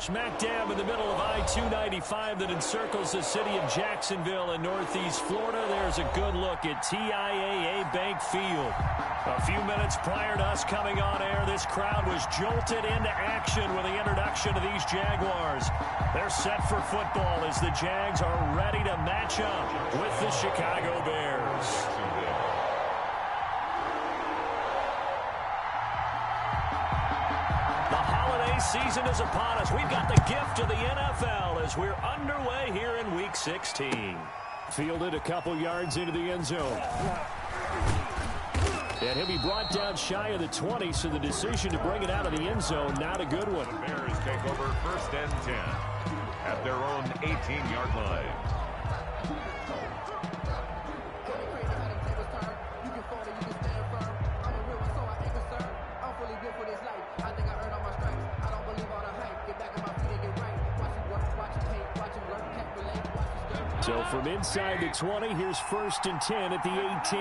Smack dab in the middle of I-295 that encircles the city of Jacksonville in northeast Florida. There's a good look at TIAA Bank Field. A few minutes prior to us coming on air, this crowd was jolted into action with the introduction of these Jaguars. They're set for football as the Jags are ready to match up with the Chicago Bears. Season is upon us. We've got the gift of the NFL as we're underway here in Week 16. Fielded a couple yards into the end zone. And he'll be brought down shy of the 20, so the decision to bring it out of the end zone, not a good one. The Bears take over 1st and 10 at their own 18-yard line. So from inside the 20, here's 1st and 10 at the 18.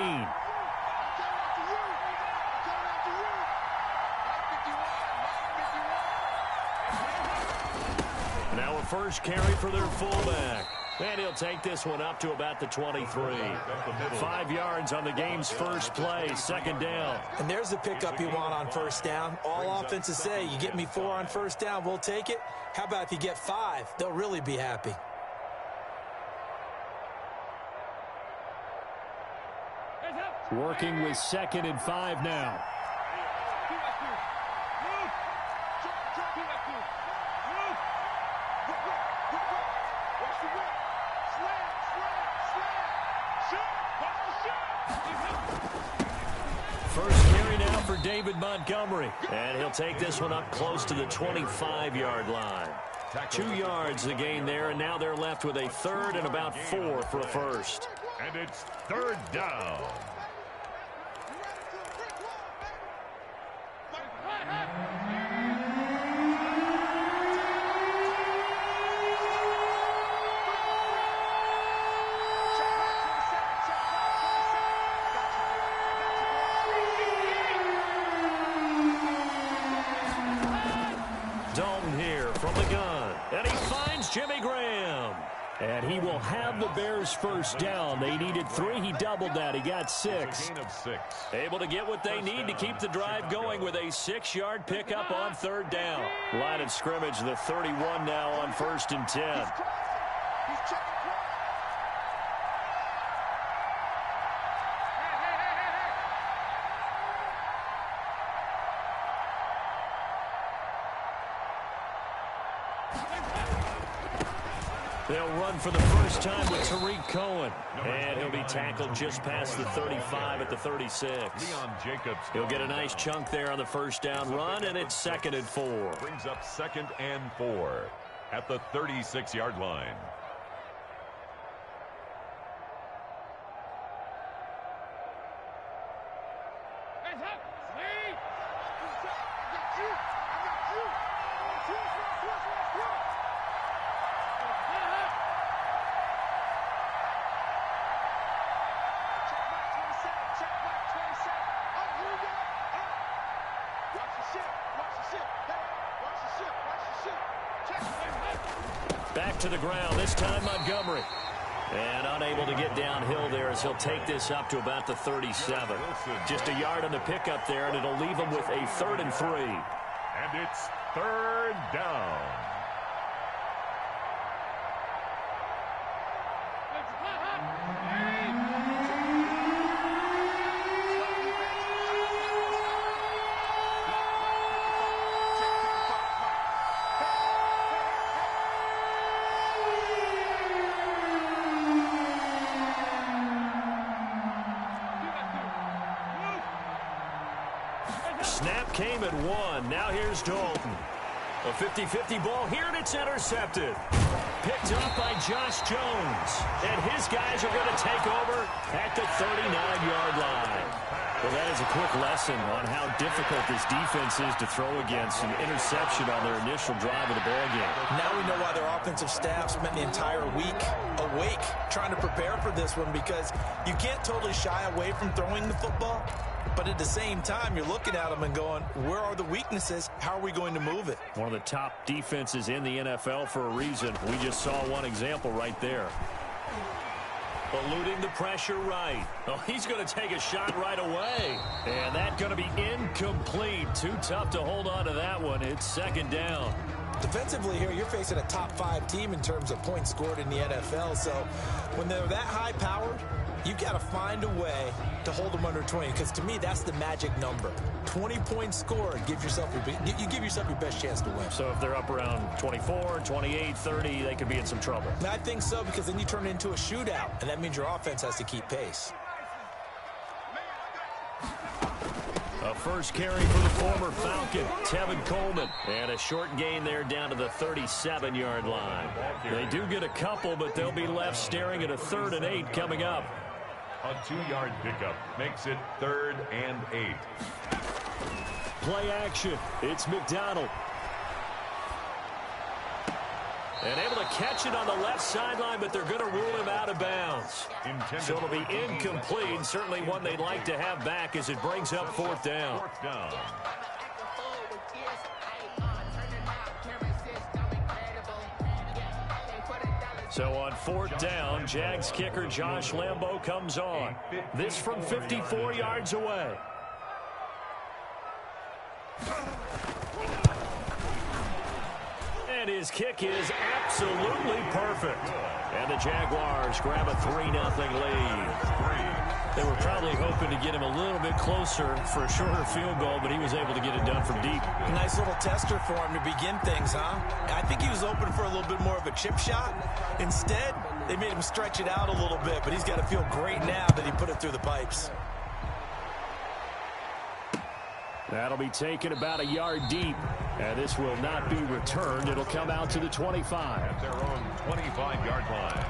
Now a first carry for their fullback. And he'll take this one up to about the 23. 5 yards on the game's first play, 2nd down. And there's the pickup you want on 1st down. All offenses say, you get me 4 on 1st down, we'll take it. How about if you get 5? They'll really be happy. Working with 2nd and 5 now. First carry now for David Montgomery. And he'll take this one up close to the 25-yard line. 2 yards the gain there, and now they're left with a 3rd and about 4 for a first. And it's 3rd down. Dalton here from the gun, and he finds Jimmy Graham. And he will have the Bears' first down. They needed 3. He doubled that. He got 6. Gain of 6. Able to get what they need to keep the drive going with a 6-yard pickup on 3rd down. Line of scrimmage, the 31 now on 1st and 10. They'll run for the first time with Tariq Cohen. And he'll be tackled just past the 35 at the 36. He'll get a nice chunk there on the first down run, and it's 2nd and 4. Brings up 2nd and 4 at the 36-yard line. Back to the ground, this time Montgomery. And unable to get downhill there as he'll take this up to about the 37. Just a yard on the pickup there, and it'll leave him with a 3rd and 3. And it's 3rd down. Snap came at 1. Now here's Dalton. A 50-50 ball here, and it's intercepted. Picked up by Josh Jones. And his guys are going to take over at the 39-yard line. Well, that is a quick lesson on how difficult this defense is to throw against. An interception on their initial drive of the ballgame. Now we know why their offensive staff spent the entire week awake trying to prepare for this one, because you can't totally shy away from throwing the football. But at the same time, you're looking at them and going, where are the weaknesses? How are we going to move it? One of the top defenses in the NFL for a reason. We just saw one example right there. Eluding the pressure right. Oh, he's going to take a shot right away. And that's going to be incomplete. Too tough to hold on to that one. It's second down. Defensively here, you're facing a top 5 team in terms of points scored in the NFL. So when they're that high-powered, you got to find a way to hold them under 20, because to me, that's the magic number. 20 points scored, you give yourself your best chance to win. So if they're up around 24, 28, 30, they could be in some trouble. And I think so, because then you turn it into a shootout, and that means your offense has to keep pace. A first carry for the former Falcon, Tevin Coleman. And a short gain there down to the 37-yard line. They do get a couple, but they'll be left staring at a 3rd and 8 coming up. A 2-yard pickup makes it 3rd and 8. Play action. It's McDonald. And able to catch it on the left sideline, but they're going to rule him out of bounds. So it'll be incomplete. Certainly one they'd like to have back as it brings up 4th down. So on 4th down, Jags kicker Josh Lambo comes on. This from 54 yards away. And his kick is absolutely perfect. And the Jaguars grab a 3-0 lead. They were probably hoping to get him a little bit closer for a shorter field goal, but he was able to get it done from deep. Nice little tester for him to begin things, huh? I think he was open for a little bit more of a chip shot. Instead, they made him stretch it out a little bit, but he's got to feel great now that he put it through the pipes. That'll be taken about a yard deep. And this will not be returned. It'll come out to the 25. At their own 25-yard line.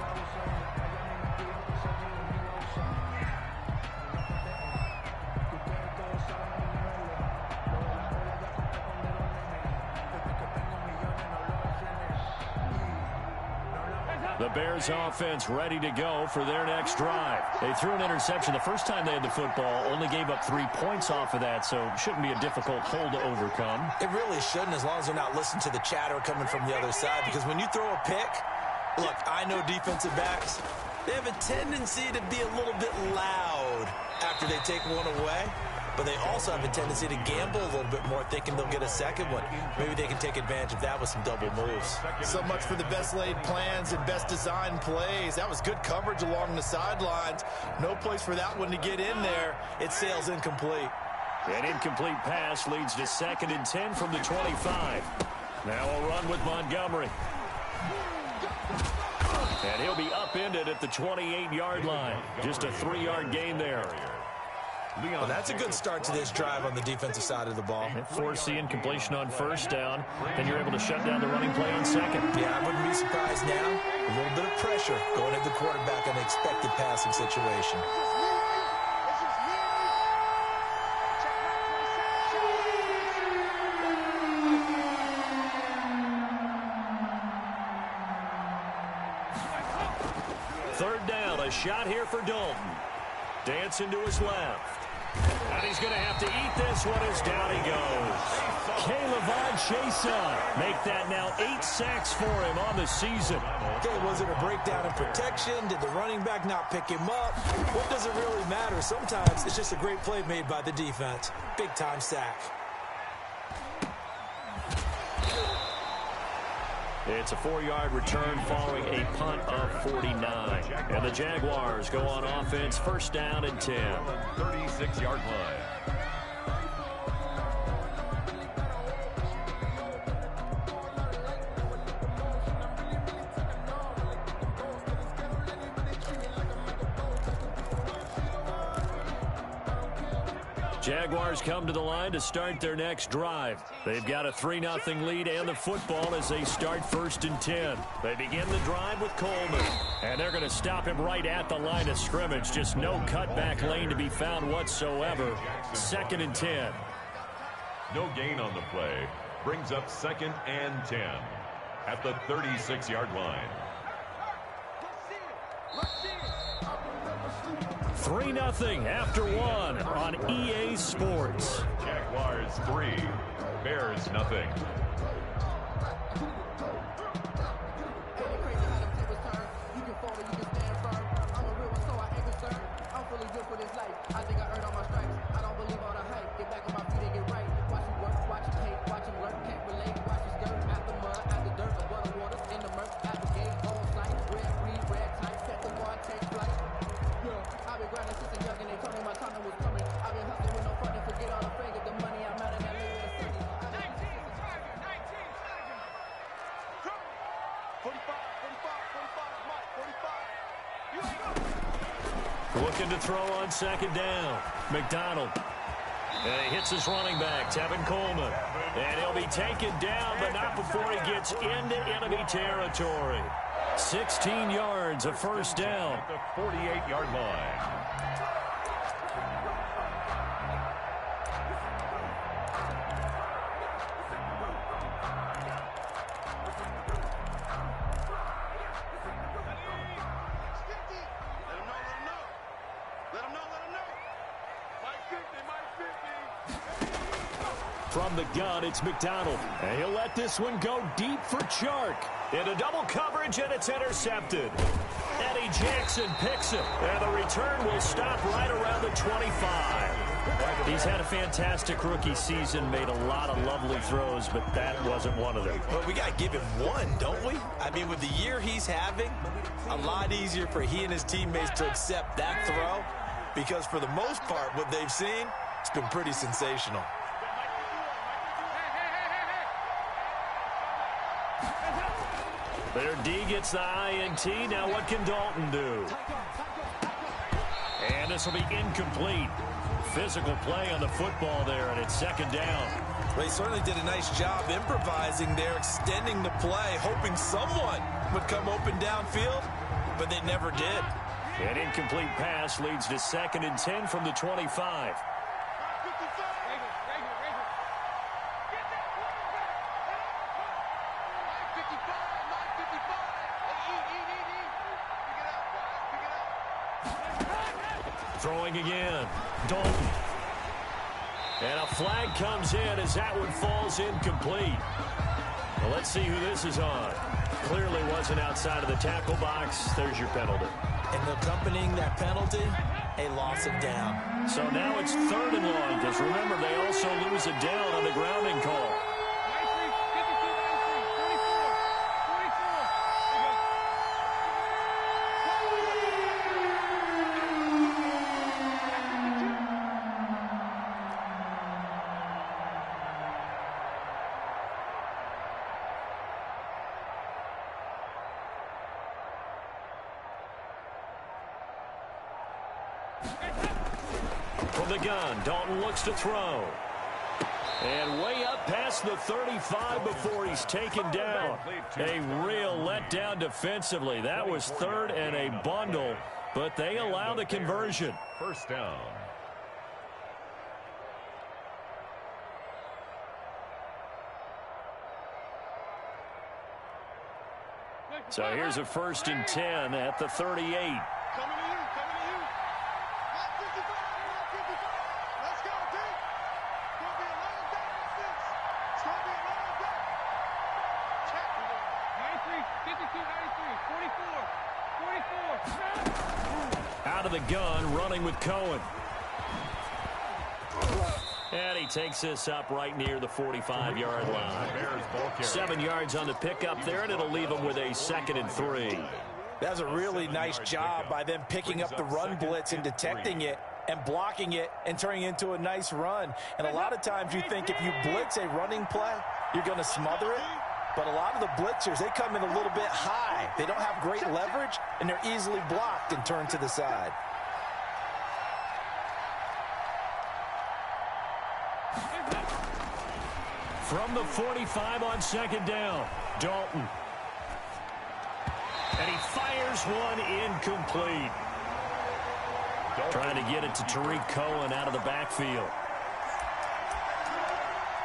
The Bears offense ready to go for their next drive. They threw an interception the first time they had the football, only gave up 3 points off of that, so it shouldn't be a difficult hole to overcome. It really shouldn't, as long as they're not listening to the chatter coming from the other side, because when you throw a pick, look, I know defensive backs, they have a tendency to be a little bit loud after they take one away. But they also have a tendency to gamble a little bit more, thinking they'll get a second one. Maybe they can take advantage of that with some double moves. So much for the best laid plans and best designed plays. That was good coverage along the sidelines. No place for that one to get in there. It sails incomplete. An incomplete pass leads to 2nd and 10 from the 25. Now a run with Montgomery. And he'll be upended at the 28-yard line. Just a 3-yard gain there. Well, that's a good start to this drive on the defensive side of the ball. Force the incompletion on 1st down, and you're able to shut down the running play on 2nd. Yeah, I wouldn't be surprised now. A little bit of pressure going at the quarterback in an expected passing situation. Third down, a shot here for Dalton. Dancing to his left. And he's going to have to eat this one as down he goes. K'Lavon Chaisson make that now 8 sacks for him on the season. Okay, was it a breakdown in protection? Did the running back not pick him up? What does it really matter? Sometimes it's just a great play made by the defense. Big-time sack. It's a 4-yard return following a punt of 49. And the Jaguars go on offense, 1st down and 10. 36-yard line. Jaguars come to the line to start their next drive. They've got a 3-0 lead and the football as they start 1st and 10. They begin the drive with Coleman. And they're going to stop him right at the line of scrimmage. Just no cutback lane to be found whatsoever. 2nd and 10. No gain on the play. Brings up 2nd and 10 at the 36-yard line. 3-0 after 1 on EA EA Sports. Jaguars 3, Bears nothing. Looking to throw on second down. McDonald. And he hits his running back, Tevin Coleman. And he'll be taken down, but not before he gets into enemy territory. 16 yards, a first down. At the 48-yard line. From the gun, it's McDonald. And he'll let this one go deep for Chark. Into double coverage, and it's intercepted. Eddie Jackson picks it. And the return will stop right around the 25. He's had a fantastic rookie season, made a lot of lovely throws, but that wasn't one of them. Well, we got to give him one, don't we? I mean, with the year he's having, a lot easier for he and his teammates to accept that throw, because for the most part, what they've seen, it's been pretty sensational. Their D gets the INT. Now what can Dalton do? And this will be incomplete. Physical play on the football there, and it's second down. Well, he certainly did a nice job improvising there, extending the play, hoping someone would come open downfield, but they never did. An incomplete pass leads to 2nd and 10 from the 25. Throwing again. Dalton. And a flag comes in as that one falls incomplete. Well, let's see who this is on. Clearly wasn't outside of the tackle box. There's your penalty. And accompanying that penalty, a loss of down. So now it's 3rd and long, because remember, they also lose a down on the grounding call. From the gun, Dalton looks to throw. And way up past the 35 before he's taken down. A real letdown defensively. That was 3rd and a bundle, but they allow the conversion. First down. So here's a 1st and 10 at the 38. Out of the gun, running with Cohen. And he takes this up right near the 45-yard line. 7 yards on the pickup there, and it'll leave him with a 2nd and 3. That's a really nice job by them picking up the run blitz and detecting it and blocking it and turning it into a nice run. And a lot of times you think if you blitz a running play, you're going to smother it. But a lot of the blitzers, they come in a little bit high. They don't have great leverage, and they're easily blocked and turned to the side. From the 45 on 2nd down, Dalton. And he fires one incomplete. Trying to get it to Tariq Cohen out of the backfield.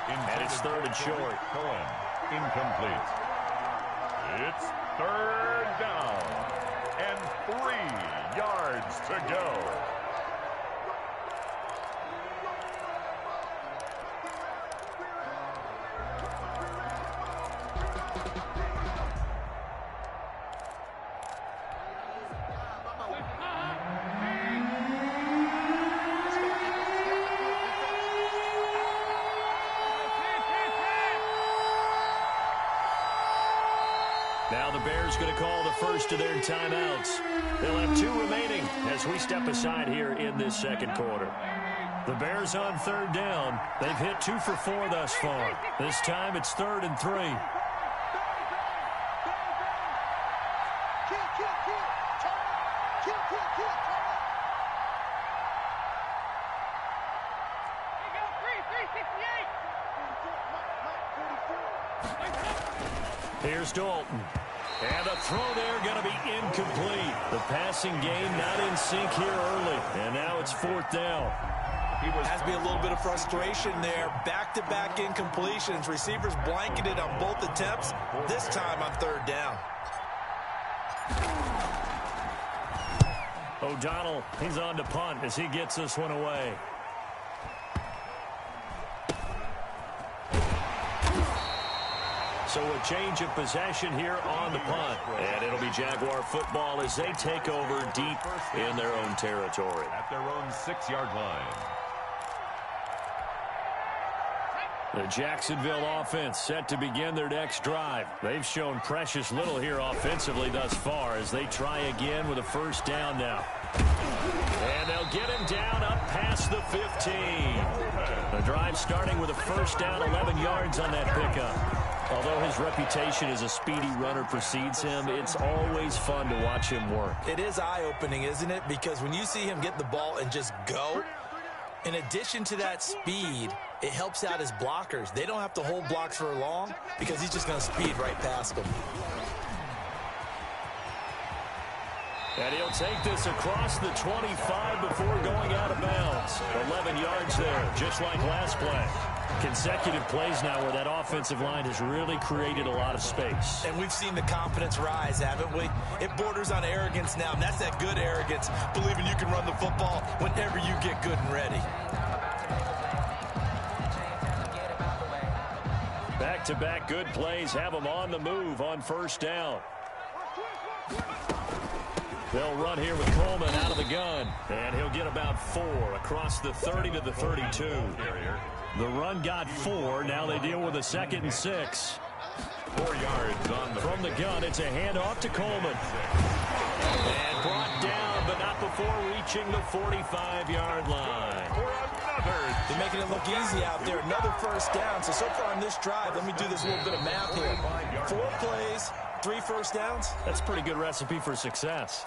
And it's 3rd and short. Cohen, incomplete. It's 3rd down and 3 yards to go. Now the Bears going to call the first of their timeouts. They'll have 2 remaining as we step aside here in this second quarter. The Bears on third down. They've hit 2 for 4 thus far. This time it's 3rd and 3. Here's Dalton. And the throw there going to be incomplete. The passing game not in sync here early. And now it's 4th down. Has to be a little bit of frustration there. Back-to-back incompletions. Receivers blanketed on both attempts. This time on 3rd down. O'Donnell, he's on to punt as he gets this one away. So a change of possession here on the punt. And it'll be Jaguar football as they take over deep in their own territory. At their own 6-yard line. The Jacksonville offense set to begin their next drive. They've shown precious little here offensively thus far as they try again with a 1st down now. And they'll get him down up past the 15. The drive starting with a 1st down, 11 yards on that pickup. Although his reputation as a speedy runner precedes him, it's always fun to watch him work. It is eye-opening, isn't it? Because when you see him get the ball and just go, in addition to that speed, it helps out his blockers. They don't have to hold blocks for long because he's just going to speed right past them. And he'll take this across the 25 before going out of bounds. 11 yards there, just like last play. Consecutive plays now where that offensive line has really created a lot of space. And we've seen the confidence rise, haven't we? It borders on arrogance now, and that's that good arrogance, believing you can run the football whenever you get good and ready. Back-to-back good plays have them on the move on 1st down. They'll run here with Coleman out of the gun, and he'll get about 4 across the 30 to the 32. The run got 4. Now they deal with a 2nd and 6. 4 yards on the from the gun. It's a handoff to Coleman. And brought down, but not before reaching the 45-yard line. They're making it look easy out there. Another 1st down. So far on this drive, let me do this little bit of math here. 4 plays, 3 1st downs. That's a pretty good recipe for success.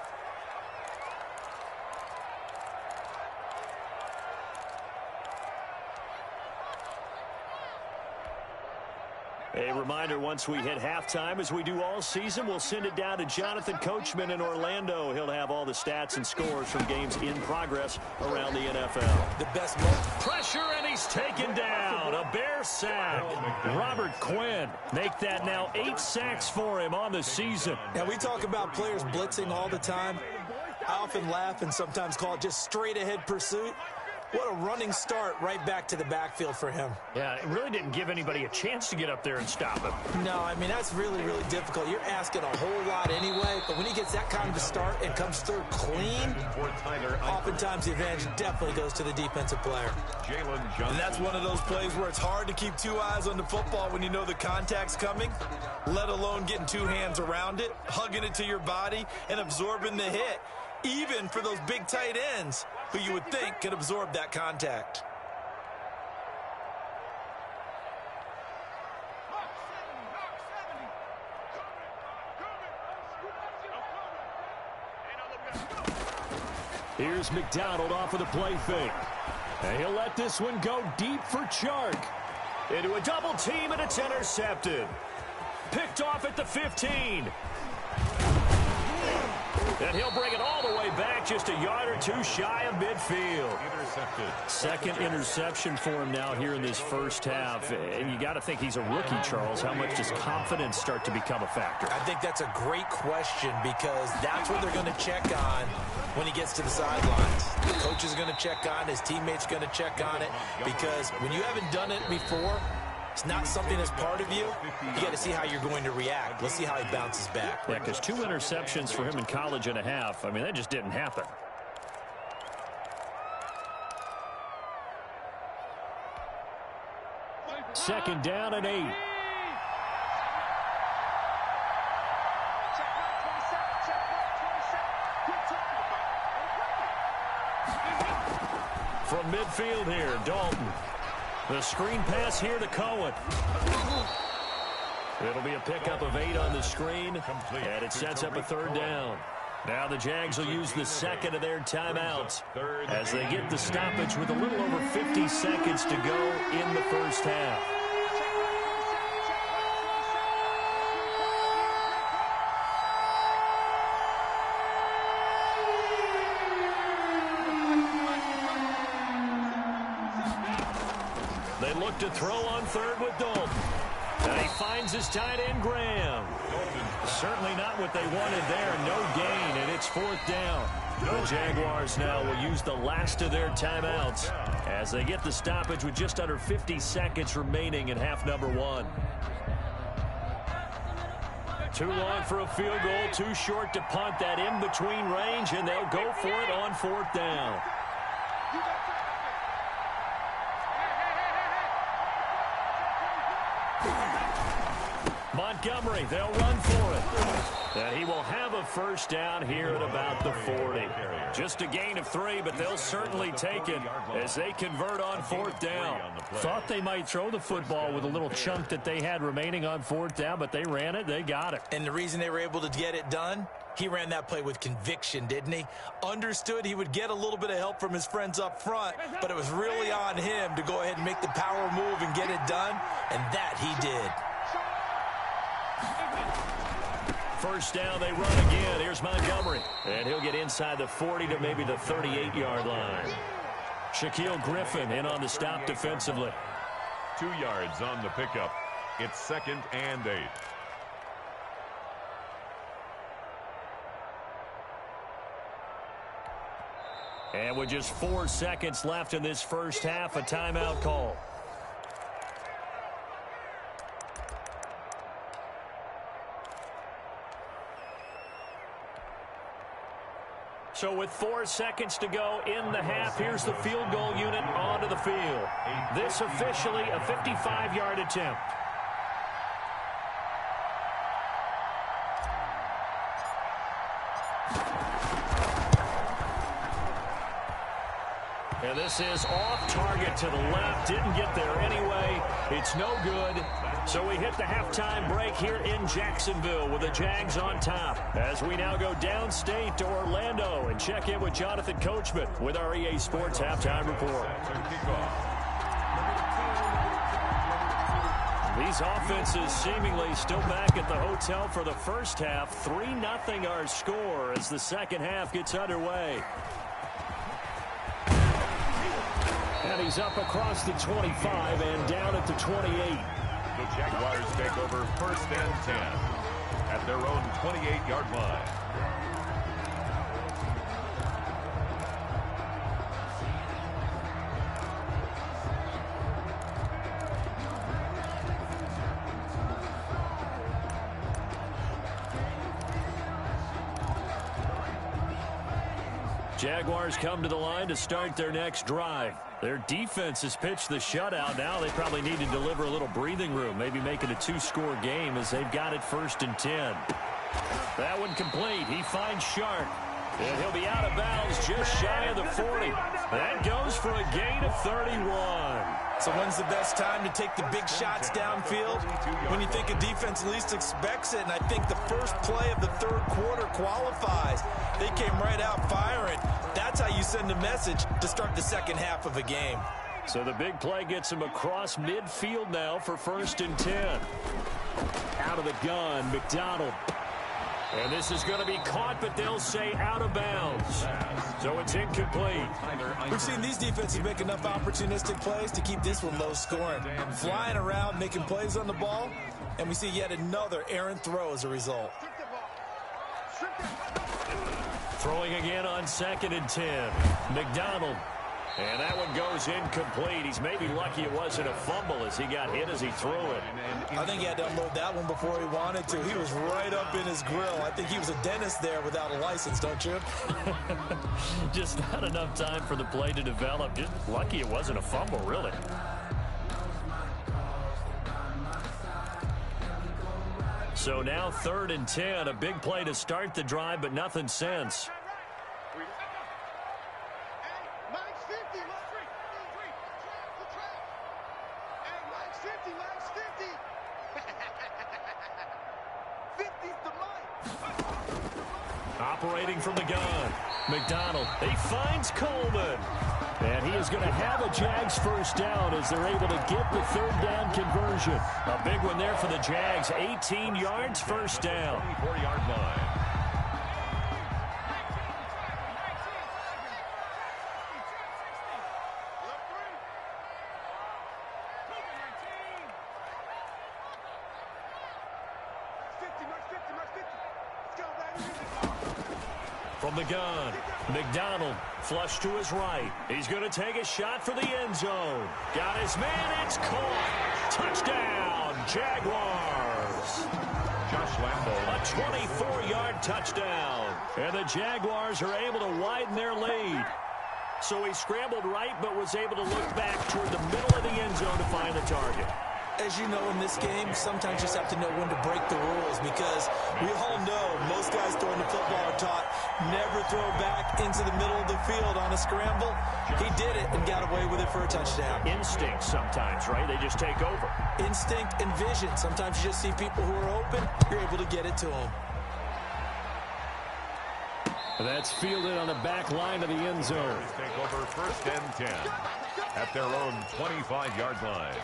A reminder, once we hit halftime, as we do all season, we'll send it down to Jonathan Coachman in Orlando. He'll have all the stats and scores from games in progress around the NFL. The best pressure, and he's taken down. A Bear sack. Robert Quinn make that now 8 sacks for him on the season. Now, we talk about players blitzing all the time. I often laugh and sometimes call it just straight-ahead pursuit. What a running start right back to the backfield for him. Yeah, it really didn't give anybody a chance to get up there and stop him. No, I mean, that's really, really difficult. You're asking a whole lot anyway, but when he gets that kind of a start and comes through clean, oftentimes the advantage definitely goes to the defensive player. And that's one of those plays where it's hard to keep 2 eyes on the football when you know the contact's coming, let alone getting 2 hands around it, hugging it to your body, and absorbing the hit. Even for those big tight ends who you would think could absorb that contact. Here's McDonald off of the play fake. And he'll let this one go deep for Chark. Into a double team, and it's intercepted. Picked off at the 15. And he'll bring it all the way back, just a yard or 2 shy of midfield. Intercepted. Second interception for him now here in this first half. And you got to think he's a rookie, Charles. How much does confidence start to become a factor? I think that's a great question because that's what they're going to check on when he gets to the sidelines. The coach is going to check on, his teammates going to check on it because when you haven't done it before, it's not something that's part of you. You got to see how you're going to react. Let's see how he bounces back. Yeah, because 2 interceptions for him in college and a half. I mean, that just didn't happen. Second down and 8. from midfield here. Dalton. The screen pass here to Cohen. It'll be a pickup of 8 on the screen, and it sets up a 3rd down. Now the Jags will use the second of their timeouts as they get the stoppage with a little over 50 seconds to go in the first half. They look to throw on 3rd with Dalton. And he finds his tight end, Graham. Certainly not what they wanted there. No gain, and it's 4th down. The Jaguars now will use the last of their timeouts as they get the stoppage with just under 50 seconds remaining in half number 1. Too long for a field goal, too short to punt that in-between range, and they'll go for it on 4th down. Montgomery, they'll run for it. And he will have a first down here at about the 40. Just a gain of 3, but they'll certainly take it as they convert on 4th down. Thought they might throw the football with a little chunk that they had remaining on 4th down, but they ran it, they got it. And the reason they were able to get it done, he ran that play with conviction, didn't he? Understood he would get a little bit of help from his friends up front, but it was really on him to go ahead and make the power move and get it done, and that he did. First down, they run again. Here's Montgomery. And he'll get inside the 40 to maybe the 38-yard line. Shaquille Griffin in on the stop defensively. 2 yards on the pickup. It's 2nd and 8. And with just 4 seconds left in this first half, a timeout call. So with 4 seconds to go in the half, here's the field goal unit onto the field. This officially a 55-yard attempt. And this is off target to the left. Didn't get there anyway. It's no good. So we hit the halftime break here in Jacksonville with the Jags on top. As we now go downstate to Orlando and check in with Jonathan Coachman with our EA Sports Halftime Report. These offenses seemingly still back at the hotel for the first half. 3-0 our score as the second half gets underway. And he's up across the 25 and down at the 28. The Jaguars take over 1st and 10 at their own 28-yard line. Jaguars come to the line to start their next drive. Their defense has pitched the shutout. Now they probably need to deliver a little breathing room, maybe make it a 2-score game as they've got it 1st and 10. That one complete. He finds Sharp. And he'll be out of bounds just shy of the 40. That goes for a gain of 31. So when's the best time to take the big shots downfield? When you think a defense least expects it, and I think the first play of the 3rd quarter qualifies. They came right out firing. That's how you send a message to start the second half of a game. So the big play gets him across midfield now for 1st and 10. Out of the gun, McDonald. And this is going to be caught, but they'll say out of bounds. So it's incomplete. We've seen these defenses make enough opportunistic plays to keep this one low scoring. Flying around, making plays on the ball, and we see yet another errant throw as a result. Throwing again on 2nd and 10. McDonald. And that one goes incomplete. He's maybe lucky it wasn't a fumble as he got hit as he threw it. I think he had to unload that one before he wanted to. He was right up in his grill. I think he was a dentist there without a license, don't you? Just not enough time for the play to develop. Just lucky it wasn't a fumble, really. So now 3rd and 10. A big play to start the drive, but nothing since. 50, Max, 50. 50's the mic. Operating from the gun. McDonald, he finds Coleman. And he is going to have a Jags first down as they're able to get the third down conversion. A big one there for the Jags. 18 yards, first down. 24-yard line. From the gun, McDonald flush to his right. He's going to take a shot for the end zone. Got his man, it's caught. Touchdown, Jaguars. Josh Lambo. A 24-yard touchdown. And the Jaguars are able to widen their lead. So he scrambled right, but was able to look back toward the middle of the end zone to find the target. As you know, in this game, sometimes you just have to know when to break the rules because we all know most guys throwing the football are taught never throw back into the middle of the field on a scramble. He did it and got away with it for a touchdown. Instinct sometimes, right? They just take over. Instinct and vision. Sometimes you just see people who are open, you're able to get it to them. That's fielded on the back line of the end zone. Take over first and 10 at their own 25-yard line.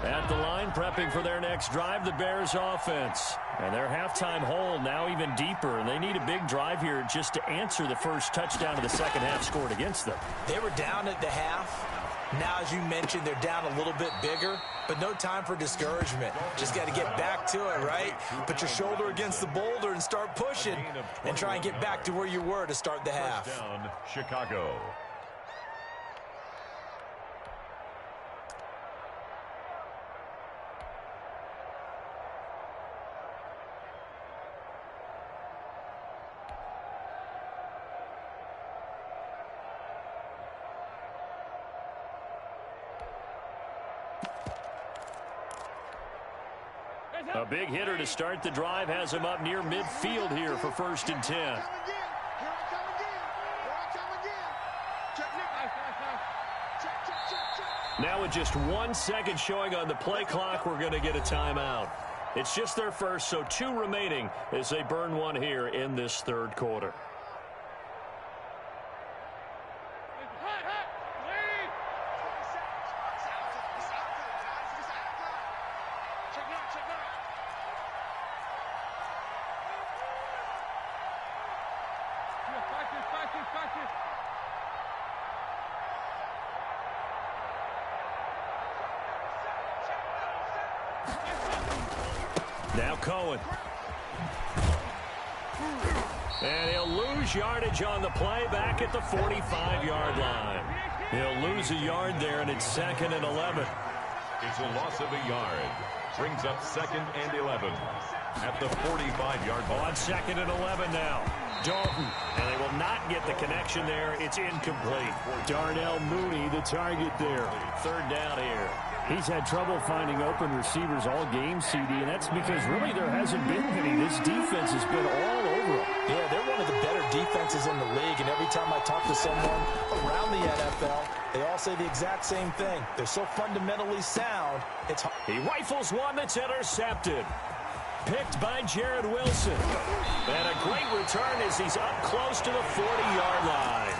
At the line, prepping for their next drive, the Bears offense. And their halftime hole now even deeper, and they need a big drive here just to answer the first touchdown of the second half scored against them. They were down at the half. Now, as you mentioned, they're down a little bit bigger, but no time for discouragement. Just got to get back to it, right? Put your shoulder against the boulder and start pushing and try and get back to where you were to start the half. First down, Chicago. A big hitter to start the drive has him up near midfield here for first and 10. Now with just 1 second showing on the play clock, we're going to get a timeout. It's just their first, so 2 remaining as they burn one here in this third quarter. Now Cohen. And he'll lose yardage on the play back at the 45-yard line. He'll lose a yard there, and it's second and 11. It's a loss of a yard. Brings up second and 11 at the 45-yard line. On second and 11 now. Dalton. And they will not get the connection there. It's incomplete. Darnell Mooney, the target there. Third down here. He's had trouble finding open receivers all game, CD, and that's because really there hasn't been any. This defense has been all over him. Yeah, they're one of the better defenses in the league, and every time I talk to someone around the NFL, they all say the exact same thing. They're so fundamentally sound, it's hard. He rifles one that's intercepted. Picked by Jared Wilson. And a great return as he's up close to the 40-yard line.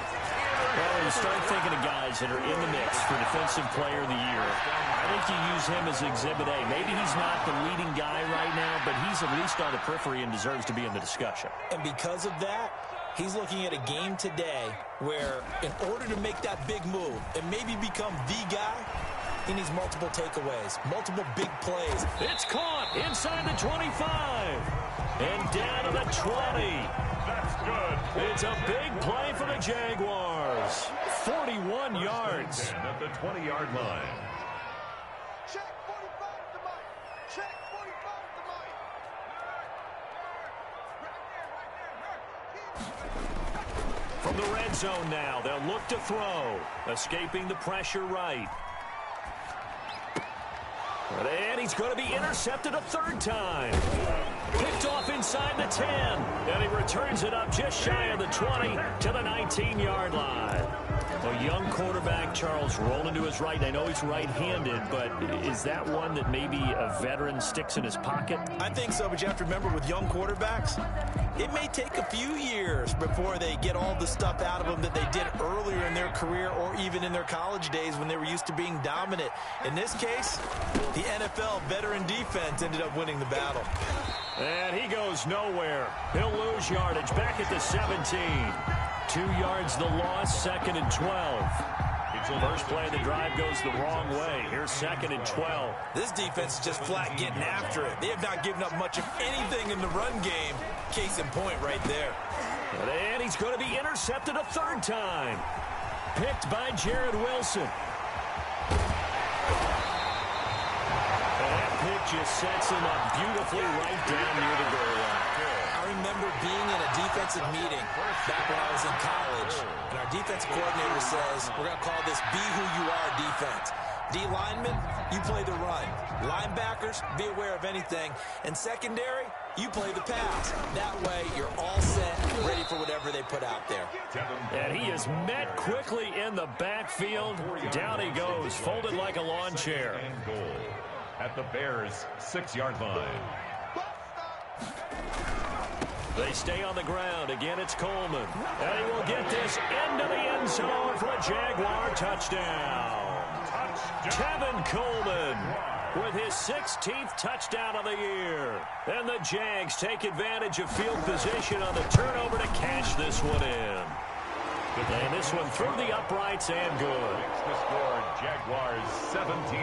Well, when you start thinking of guys that are in the mix for Defensive Player of the Year, I think you use him as Exhibit A. Maybe he's not the leading guy right now, but he's at least on the periphery and deserves to be in the discussion. And because of that, he's looking at a game today where in order to make that big move and maybe become the guy, he needs multiple takeaways, multiple big plays. It's caught inside the 25 and down to the 20. That's good. It's a big play for the Jaguars. 41 yards. At the 20-yard line. Check 45 to Mike. Check 45 to Mike. From the red zone now, they'll look to throw. Escaping the pressure right. And he's going to be intercepted a third time. Picked off inside. inside the 10. And he returns it up just shy of the 20 to the 19-yard line. A young quarterback, Charles, rolling to his right. I know he's right-handed, but is that one that maybe a veteran sticks in his pocket? I think so, but you have to remember with young quarterbacks, it may take a few years before they get all the stuff out of them that they did earlier in their career or even in their college days when they were used to being dominant. In this case, the NFL veteran defense ended up winning the battle. And he goes nowhere. He'll lose yardage back at the 17. 2 yards the loss, 2nd and 12. First play of the drive goes the wrong way. Here's 2nd and 12. This defense is just flat getting after it. They have not given up much of anything in the run game. Case in point right there. And he's going to be intercepted a 3rd time. Picked by Jared Wilson. And that pick just sets him up beautifully right down near the goal line. I remember being in a defensive meeting back when I was in college, and our defense coordinator says, we're going to call this be who you are defense. D linemen, you play the run. Linebackers, be aware of anything. And secondary, you play the pass. That way, you're all set, ready for whatever they put out there. And he is met quickly in the backfield. Down he goes, folded like a lawn chair. And goal at the Bears' 6-yard line. They stay on the ground. Again, it's Coleman. And he will get this into the end zone for a Jaguar touchdown. Tevin Coleman with his 16th touchdown of the year. And the Jags take advantage of field position on the turnover to cash this one in. And this one through the uprights and good. Makes the score Jaguars 17.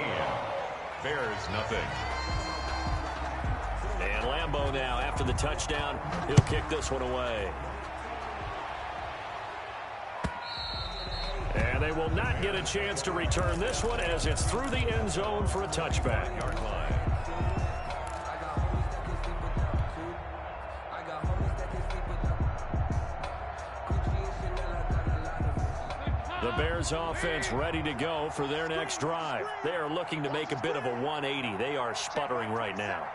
Bears nothing. And Lambeau now, after the touchdown, he'll kick this one away. And they will not get a chance to return this one as it's through the end zone for a touchback. The Bears offense ready to go for their next drive. They are looking to make a bit of a 180. They are sputtering right now.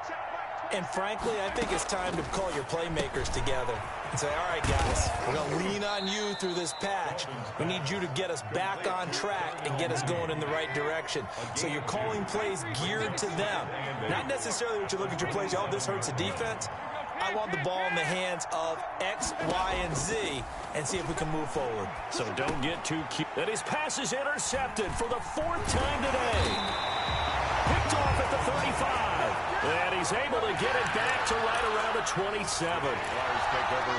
And frankly, I think it's time to call your playmakers together and say, all right, guys, we're going to lean on you through this patch. We need you to get us back on track and get us going in the right direction. So you're calling plays geared to them. Not necessarily what you look at your plays, oh, this hurts the defense. I want the ball in the hands of X, Y, and Z and see if we can move forward. So don't get too cute. And his pass is intercepted for the 4th time today. Picked off at the 35. And he's able to get it back to right around the 27.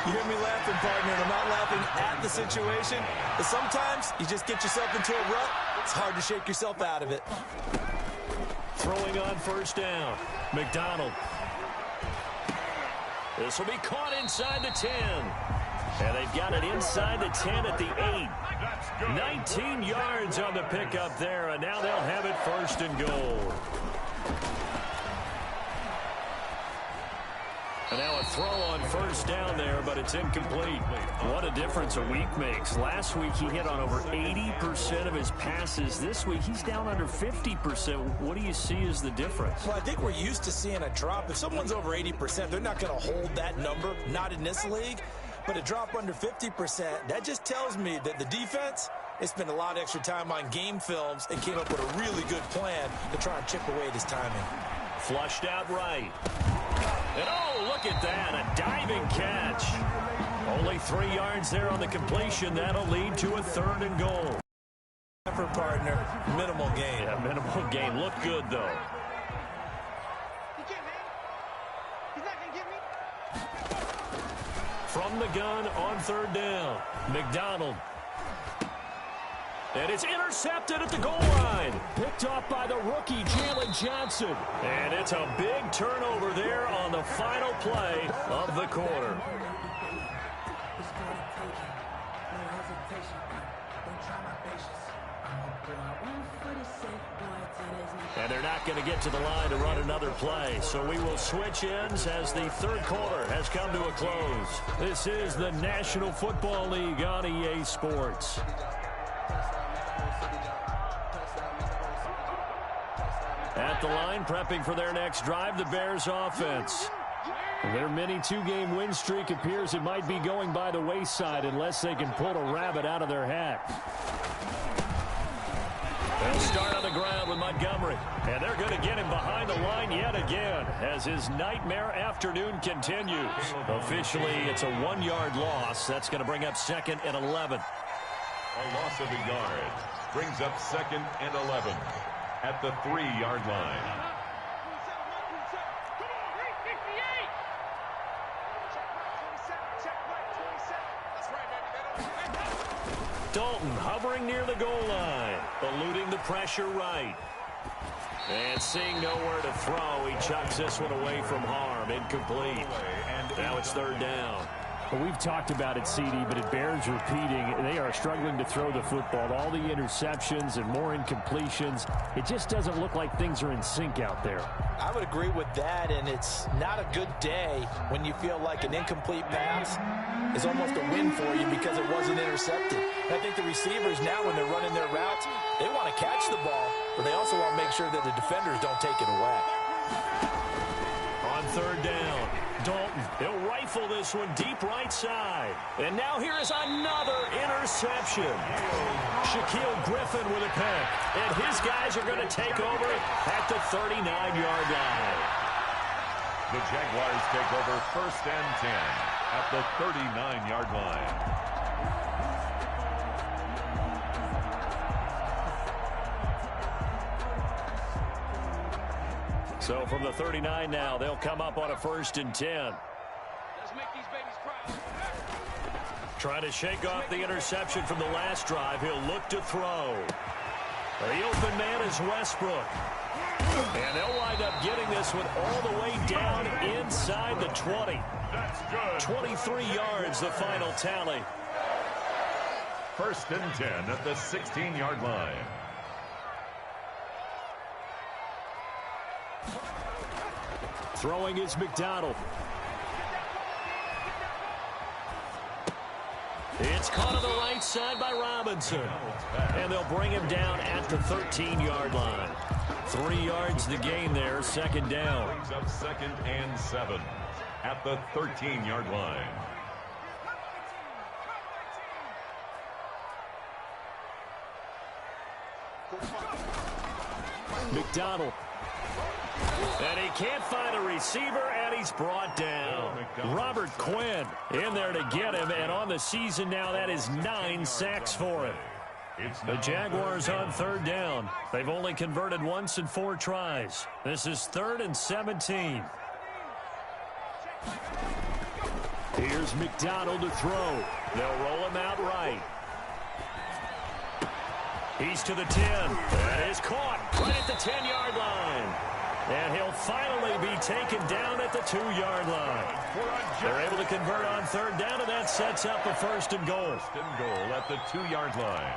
You hear me laughing, partner, and I'm not laughing at the situation. But sometimes you just get yourself into a rut. It's hard to shake yourself out of it. Throwing on 1st down. McDonald. This will be caught inside the 10. And they've got it inside the 10 at the 8. 19 yards on the pickup there, and now they'll have it 1st and goal. And now a throw on 1st down there, but it's incomplete. What a difference a week makes. Last week he hit on over 80% of his passes. This week he's down under 50%. What do you see as the difference? Well, I think we're used to seeing a drop. If someone's over 80%, they're not going to hold that number, not in this league. But a drop under 50%, that just tells me that the defense, they spent a lot of extra time on game films and came up with a really good plan to try and chip away at his timing. Flushed out right. And oh, look at that, a diving catch. Only 3 yards there on the completion. That'll lead to a 3rd and goal. Effort, partner, minimal gain. Yeah, minimal gain. Looked good, though. From the gun on 3rd down, McDonald. And it's intercepted at the goal line. Picked off by the rookie, Jalen Johnson. And it's a big turnover there on the final play of the quarter. And they're not going to get to the line to run another play. So we will switch ends as the 3rd quarter has come to a close. This is the National Football League on EA Sports. At the line, prepping for their next drive, the Bears offense. Their mini two-game win streak appears it might be going by the wayside unless they can pull a rabbit out of their hat. They'll start on the ground with Montgomery. And they're going to get him behind the line yet again as his nightmare afternoon continues. Officially, it's a 1-yard loss. That's going to bring up 2nd and 11. A loss of a yard brings up 2nd and 11 at the 3-yard line. Dalton hovering near the goal line, eluding the pressure right. And seeing nowhere to throw, he chucks this one away from harm. Incomplete. Now it's 3rd down. Well, we've talked about it, CD, but it bears repeating. They are struggling to throw the football. All the interceptions and more incompletions. It just doesn't look like things are in sync out there. I would agree with that, and it's not a good day when you feel like an incomplete pass is almost a win for you because it wasn't intercepted. And I think the receivers now, when they're running their routes, they want to catch the ball, but they also want to make sure that the defenders don't take it away. On 3rd down, Dalton, he'll rifle this one deep right side. And now here is another interception. Shaquille Griffin with a pick. And his guys are going to take over at the 39-yard line. The Jaguars take over 1st and 10 at the 39-yard line. So from the 39 now, they'll come up on a 1st and 10. Let's make these babies proud. Trying to shake off the interception from the last drive. He'll look to throw. The open man is Westbrook. And they'll wind up getting this one all the way down inside the 20. That's good. 23 yards, the final tally. 1st and 10 at the 16-yard line. Throwing is McDonald. It's caught on the right side by Robinson. And they'll bring him down at the 13-yard line. 3 yards the gain there, 2nd down. Brings up 2nd and 7 at the 13-yard line. McDonald. And he can't find a receiver, and he's brought down. Robert Quinn in there to get him, and on the season now, that is 9 sacks for him. The Jaguars on 3rd down. They've only converted once in 4 tries. This is 3rd and 17. Here's McDonald to throw. They'll roll him out right. He's to the 10. That is caught right at the 10-yard line. And he'll finally be taken down at the 2-yard line. They're able to convert on 3rd down, and that sets up a 1st and goal. 1st and goal at the 2-yard line.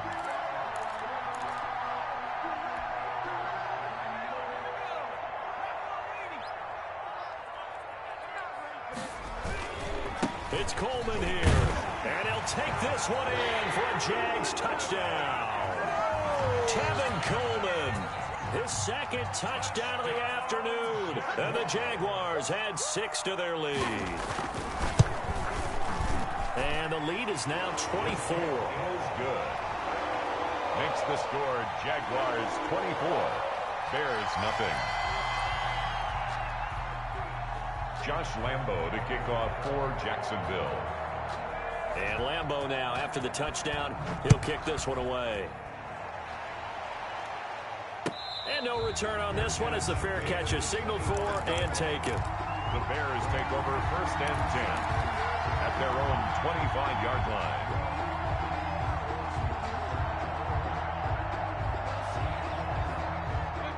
It's Coleman here. And he'll take this one in for a Jags touchdown. Tevin Coleman, his 2nd touchdown of the afternoon. And the Jaguars add 6 to their lead. And the lead is now 24. Is good. Makes the score Jaguars 24, Bears nothing. Josh Lambo to kick off for Jacksonville. And Lambo now, after the touchdown, he'll kick this one away. And no return on this one as the fair catch is signaled for and taken. The Bears take over 1st and 10 at their own 25-yard line.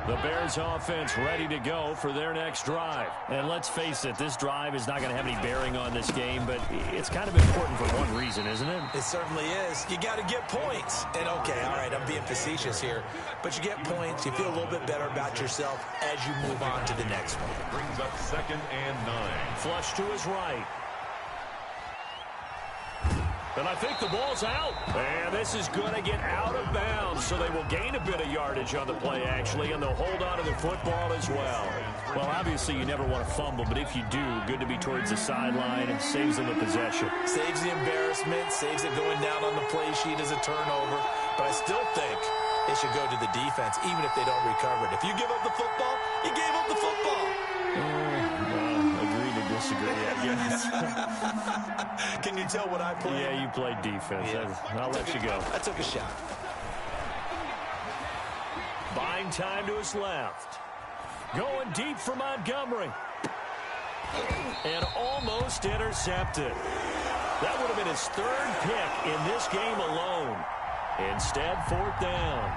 The Bears offense ready to go for their next drive. And let's face it, this drive is not going to have any bearing on this game, but it's kind of important for one reason, isn't it? It certainly is. You got to get points. And okay, all right, I'm being facetious here, but you get points, you feel a little bit better about yourself as you move on to the next one. Brings up 2nd and 9. Flush to his right. And I think the ball's out. And this is going to get out of bounds, so they will gain a bit of yardage on the play, actually, and they'll hold on to the football as well. Well, obviously you never want to fumble, but if you do, good to be towards the sideline. It saves them a possession. Saves the embarrassment, saves it going down on the play sheet as a turnover. But I still think it should go to the defense, even if they don't recover it. If you give up the football, you gave up the football. Agree to disagree, I guess. Can you tell what I played? Yeah, you played defense. Yeah. I'll let you go. I took a shot. Buying time to his left. Going deep for Montgomery. And almost intercepted. That would have been his third pick in this game alone. Instead, fourth down.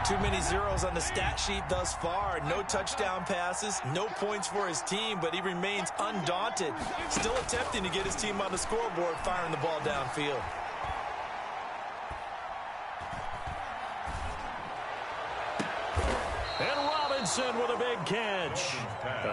Too many zeros on the stat sheet thus far. No touchdown passes, no points for his team, but he remains undaunted. Still attempting to get his team on the scoreboard, firing the ball downfield. With a big catch.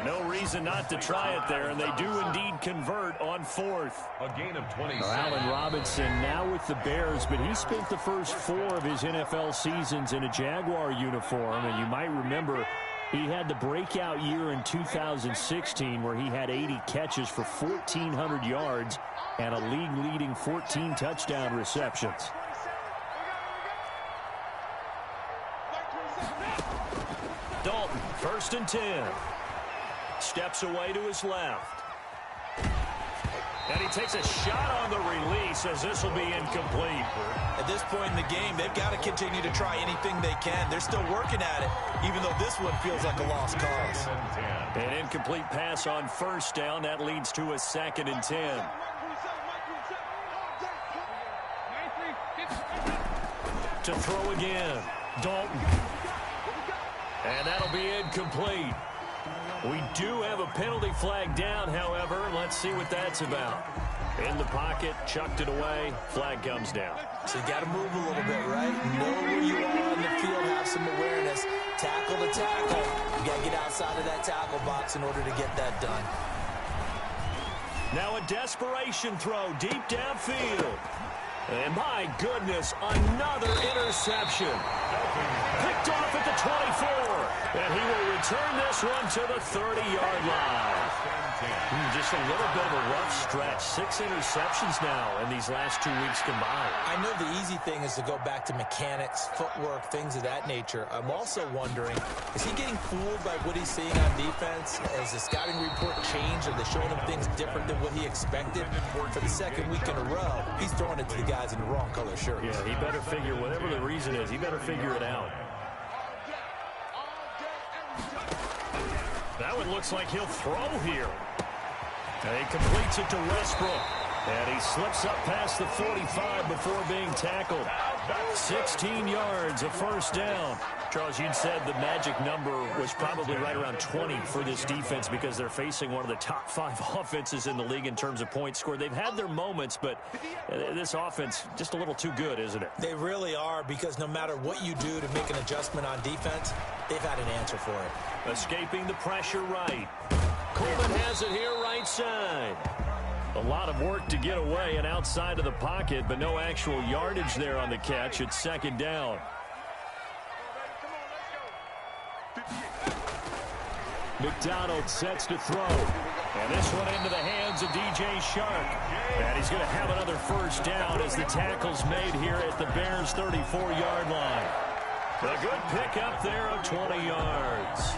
No reason not to try it there, and they do indeed convert on fourth. A gain of 26. Allen Robinson now with the Bears, but he spent the first 4 of his NFL seasons in a Jaguar uniform, and you might remember he had the breakout year in 2016 where he had 80 catches for 1,400 yards and a league-leading 14 touchdown receptions. Dalton, 1st and 10. Steps away to his left. And he takes a shot on the release as this will be incomplete. At this point in the game, they've got to continue to try anything they can. They're still working at it, even though this one feels like a lost cause. An incomplete pass on 1st down. That leads to a 2nd and 10. To throw again. Dalton. And that'll be incomplete. We do have a penalty flag down, however. Let's see what that's about. In the pocket, chucked it away. Flag comes down. So you got to move a little bit, right? Know where you are on the field, have some awareness. Tackle to tackle. You got to get outside of that tackle box in order to get that done. Now a desperation throw deep downfield. And my goodness, another interception. Picked off at the 24. And he will return this one to the 30-yard line. Just a little bit of a rough stretch. 6 interceptions now in these last 2 weeks combined. I know the easy thing is to go back to mechanics, footwork, things of that nature. I'm also wondering, is he getting fooled by what he's seeing on defense? Has the scouting report changed? Are they showing him things different than what he expected? For the 2nd week in a row, he's throwing it to the guys in the wrong color shirts. Yeah, he better figure, whatever the reason is, he better figure it out. That one looks like he'll throw here. And he completes it to Westbrook. And he slips up past the 45 before being tackled. 16 yards, a 1st down. Charles, you'd said the magic number was probably right around 20 for this defense because they're facing one of the top 5 offenses in the league in terms of points scored. They've had their moments, but this offense just a little too good, isn't it? They really are, because no matter what you do to make an adjustment on defense, they've had an answer for it. Escaping the pressure right. Coleman has it here right side. A lot of work to get away and outside of the pocket, but no actual yardage there on the catch. It's 2nd down. McDonald sets to throw. And this one into the hands of DJ Shark. And he's going to have another 1st down as the tackle's made here at the Bears' 34-yard line. A good pickup there of 20 yards.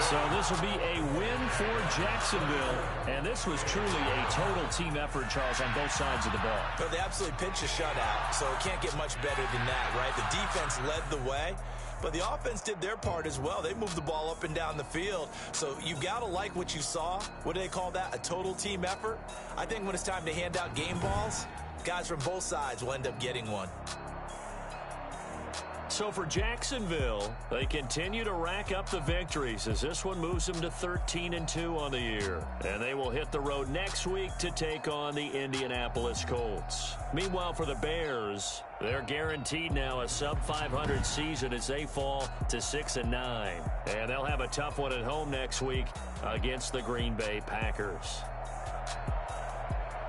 So this will be a win for Jacksonville. And this was truly a total team effort, Charles, on both sides of the ball. But they absolutely pitched a shutout, so it can't get much better than that, right? The defense led the way, but the offense did their part as well. They moved the ball up and down the field. So you've got to like what you saw. What do they call that? A total team effort? I think when it's time to hand out game balls, guys from both sides will end up getting one. So for Jacksonville, they continue to rack up the victories as this one moves them to 13-2 on the year. And they will hit the road next week to take on the Indianapolis Colts. Meanwhile, for the Bears, they're guaranteed now a sub-500 season as they fall to 6-9. And they'll have a tough one at home next week against the Green Bay Packers.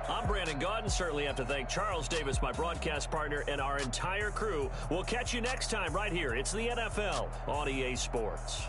I'm Brandon Gaudin. Certainly have to thank Charles Davis, my broadcast partner, and our entire crew. We'll catch you next time right here. It's the NFL on EA Sports.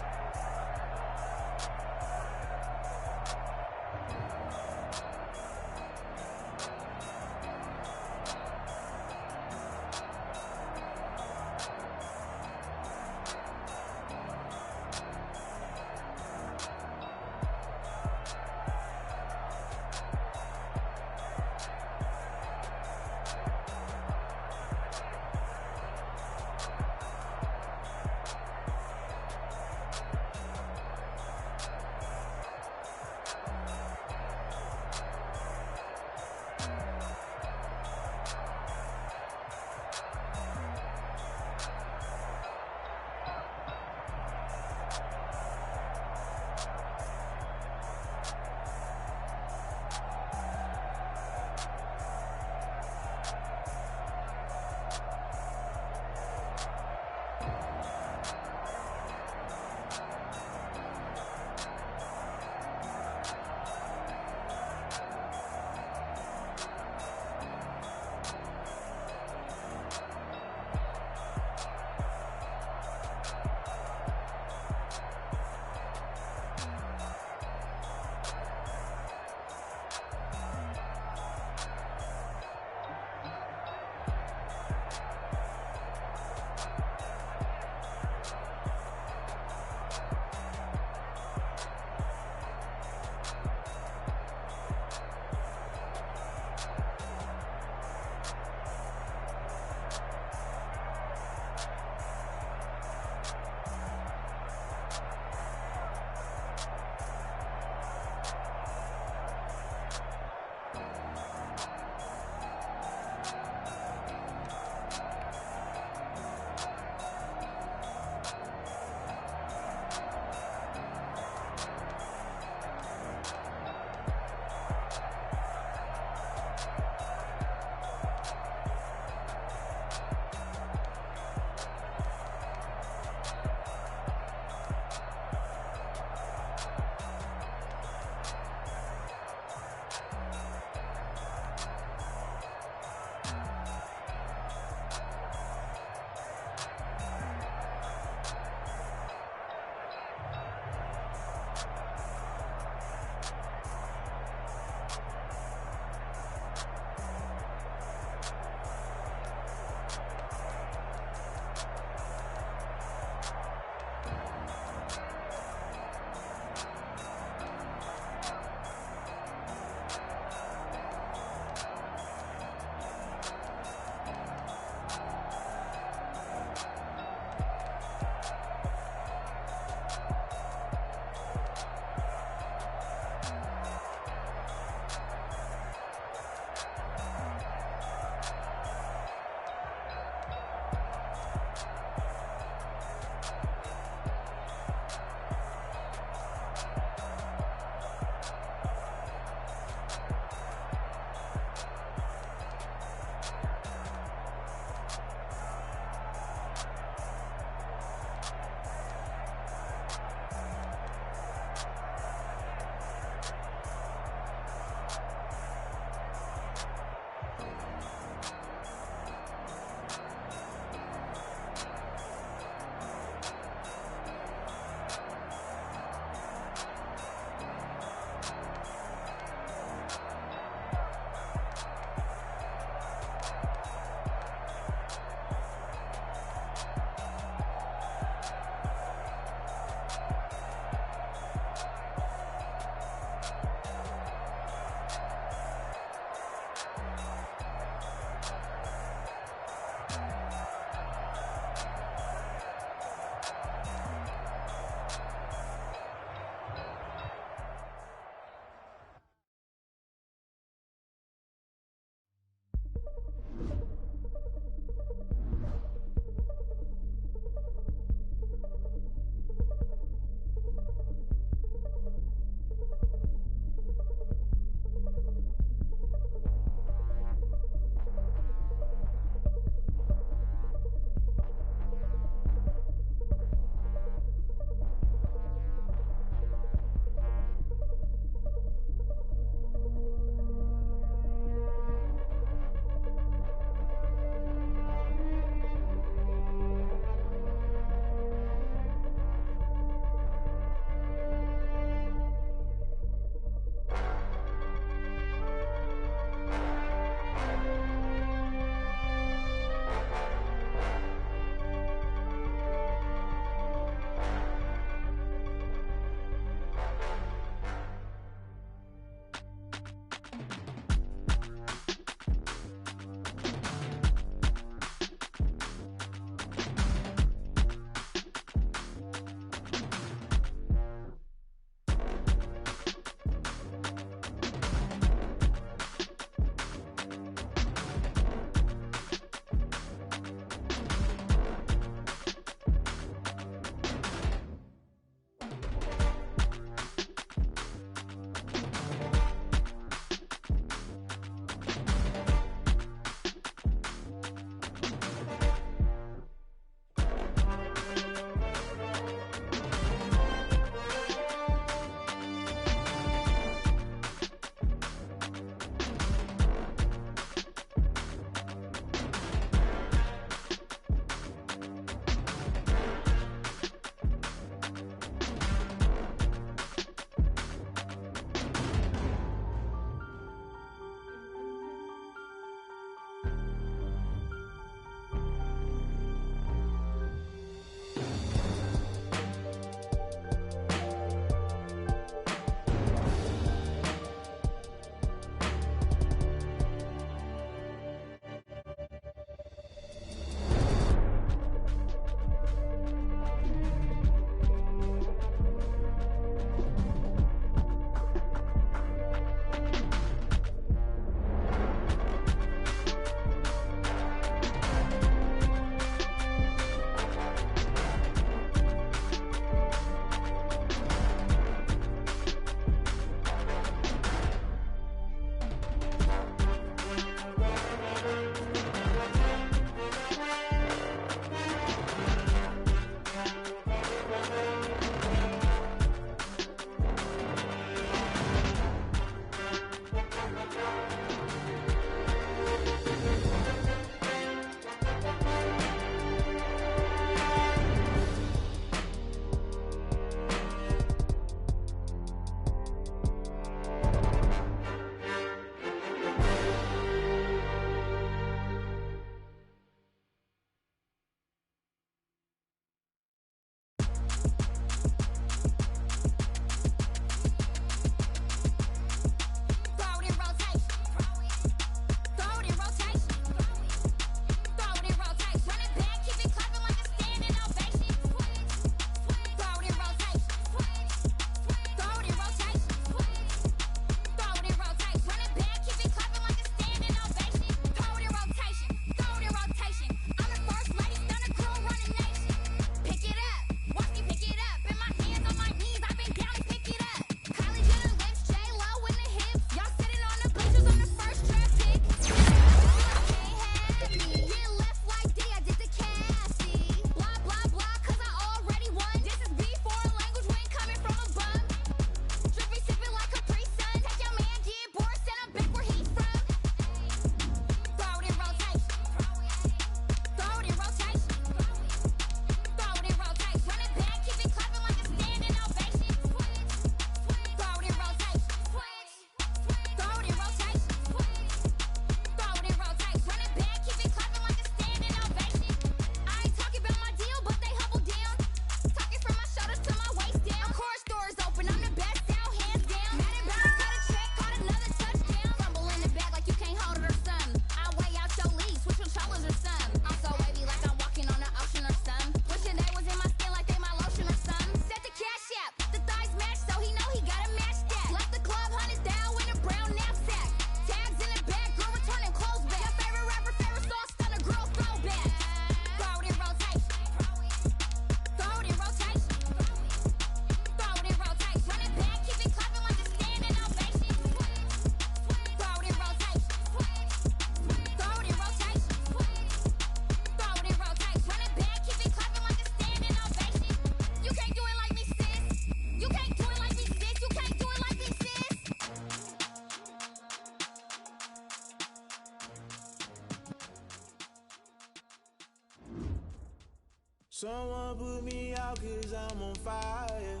Someone put me out 'cause I'm on fire.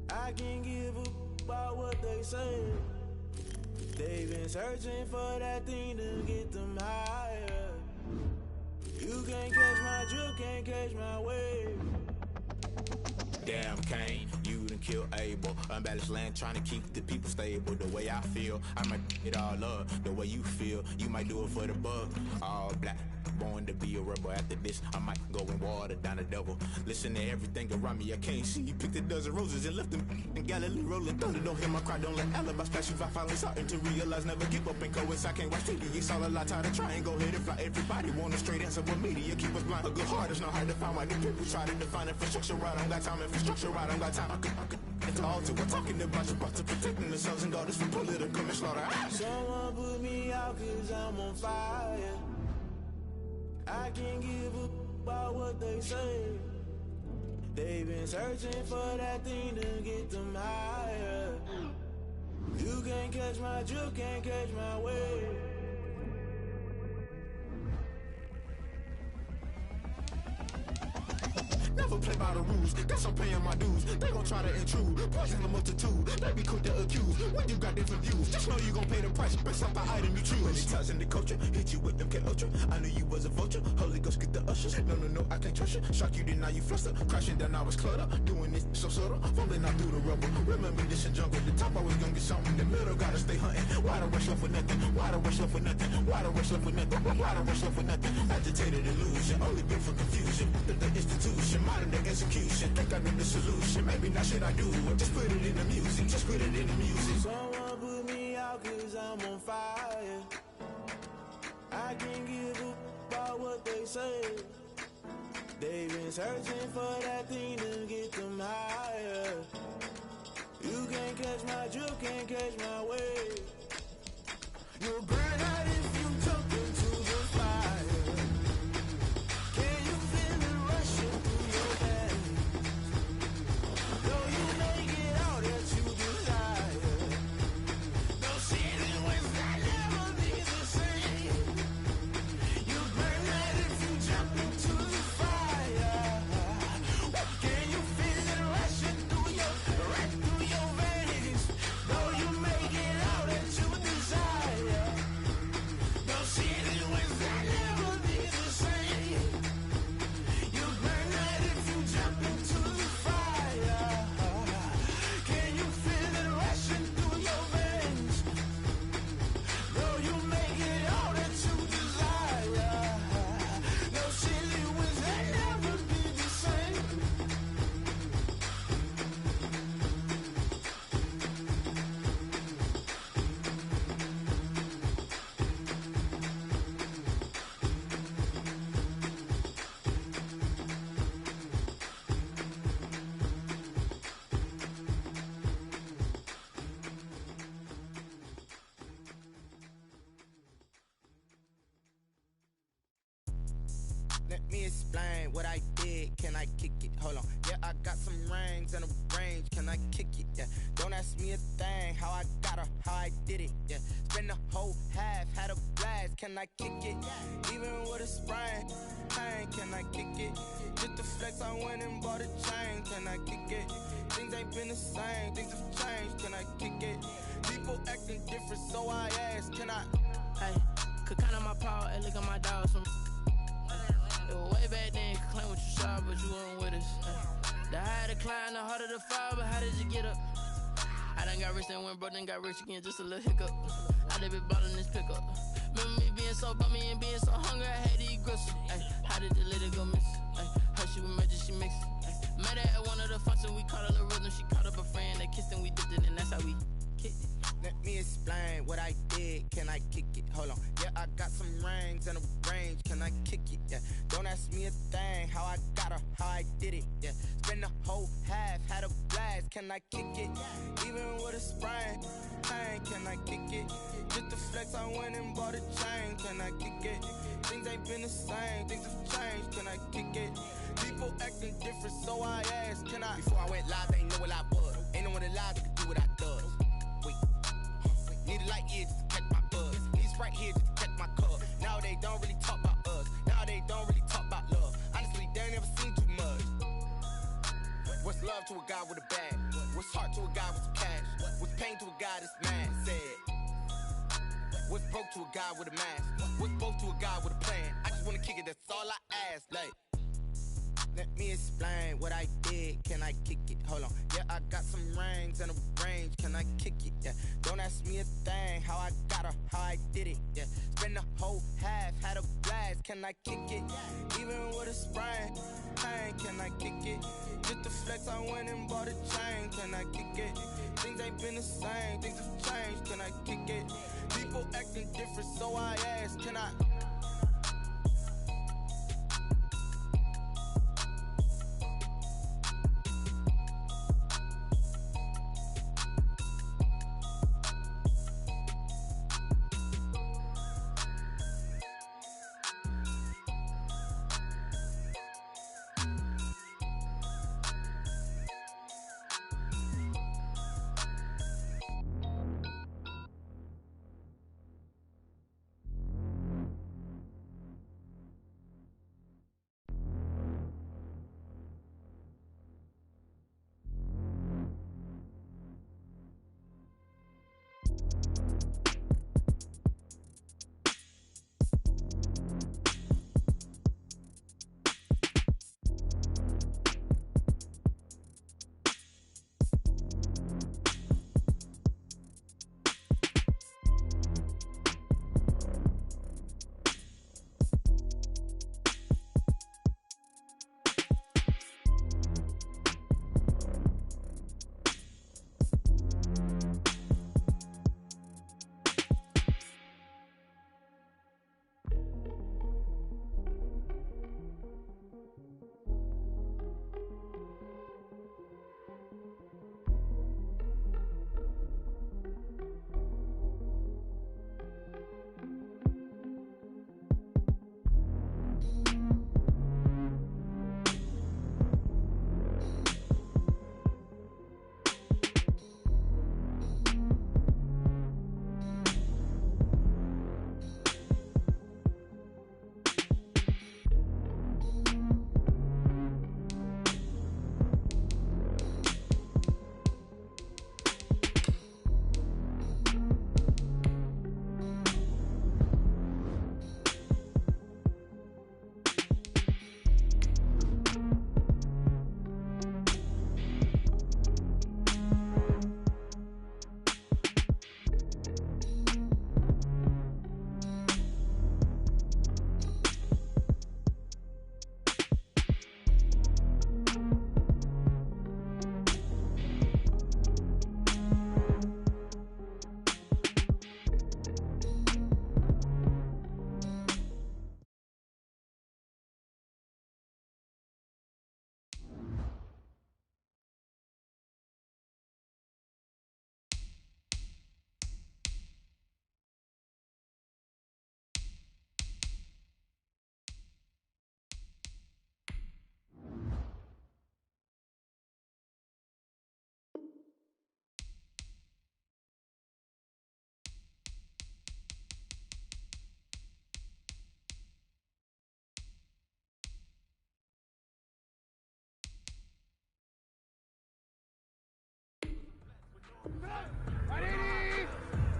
I can't give a about what they say. They've been searching for that thing to get them higher. You can't catch my drift, can't catch my wave. Damn, Kane, you done killed Abel. Unbalanced land, trying to keep the people stable. The way I feel, I might it all up. The way you feel, you might do it for the buck. All black, born to be a rebel. After this, I might go and water down the devil. Listen to everything around me, I can't see. Picked a dozen roses and left them in Galilee rolling thunder. Don't hear my cry, don't let alibis pass you. I finally starting to realize, never give up and coast. I can't watch TV, it's all a lot. Tired of trying, go ahead and fly. Everybody want a straight answer, but media keep us blind. A good heart is not hard to find. Why the people try to define infrastructure right? I don't got time, infrastructure right, I don't got time. I could it's all to we're talking about your to protecting the sons and daughters from political manslaughter. Someone put me out 'cause I'm on fire. I can't give a about what they say. They've been searching for that thing to get them higher. You can't catch my drift, can't catch my wave. Never play by the rules, guess I'm paying my dues. They gon' try to intrude, poison the multitude. They be quick to accuse, when you got different views. Just know you gon' pay the price, based off the item you choose. Many times in the culture, hit you with MK Ultra. I knew you was a vulture, Holy Ghost get the ushers. No, I can't trust you. Shock you, then now you fluster. Crashing down, I was cluttered. Doing this so subtle, fumbling out through the rubble. Remember this in jungle, the top always gonna get something. The middle gotta stay hunting. Why the rush left with nothing? Why the rush left with nothing? Why the rush left with nothing? Why the rush left with nothing? Agitated illusion, only built for confusion. The institution, modern day execution. Think I know the solution. Maybe not shit I do. Just put it in the music. Just put it in the music. Someone put me out 'cause I'm on fire. I can't give a about what they say. They've been searching for that thing to get them higher. You can't catch my drift, can't catch my wave. You'll burn out if you jump into the fire. Can you feel it rushing through your veins? Though you make it out that you desire. No ceiling wins, I never be the same. You burn out if you jump into the fire. Can you feel it rushing through right through your veins? Though you make it out that you desire. No ceiling wins, I never be the same. You burn out if you jump into the fire. Can you feel it rushing through your veins? Though you make it all that you desire. No silly wins, I never be the same. Let me explain what I did. Can I kick it? Hold on. Yeah, I got some rings and a range. Can I kick it? Yeah. Don't ask me a thing. How I got her, how I did it. Yeah. Spend the whole half, had a blast. Can I kick it? Even with a sprain. Pain, can I kick it? Just the flex, I went and bought a chain. Can I kick it? Things ain't been the same. Things have changed. Can I kick it? People acting different, so I ask. Can I? Hey, could count on my power and look at my dogs from. It was way back then, could claim what you saw, but you weren't with us. The higher the climb, the harder the fall, but how did you get up? I done got rich, then went broke, then got rich again, just a little hiccup. I done been ballin' this pickup. Remember me being so bummy and being so hungry, I had to eat gristle. Ay, how did the lady go miss? Her she was magic, she mixed. Met her at one of the functions, we caught a little rhythm, she caught up a friend, they kissed and we dipped it, and that's how we kicked it. Let me explain what I did. Can I kick it? Hold on. Yeah, I got some rings and a range. Can I kick it? Yeah. Don't ask me a thing. How I got her, how I did it. Yeah. Spend the whole half, had a blast. Can I kick it? Even with a sprain. Pain, can I kick it? Just the flex, I went and bought a chain. Can I kick it? Things ain't been the same. Things have changed. Can I kick it? People acting different, so I asked. Can I? Before I went live, they ain't know what I was. Ain't no one alive that could do what I does. Wait. Need a light here just to catch my buzz. Need Sprite here just to catch my cup. Now they don't really talk about us. Now they don't really talk about love. Honestly, they ain't What's love to a guy with a bag? What's heart to a guy with some cash? What's pain to a guy that's mad? Said. What's broke to a guy with a mask? What's both to a guy with a plan? I just wanna kick it, that's all I ask. Like, let me explain what I did. Can I kick it? Hold on. Yeah, I got some rings and a range. Can I kick it? Yeah. Don't ask me a thing. How I got her, how I did it. Yeah. Spend the whole half, had a blast. Can I kick it? Even with a sprain, pain. Can I kick it? Just the flex, I went and bought a chain. Can I kick it? Things ain't been the same. Things have changed. Can I kick it? People acting different, so I ask. Can I?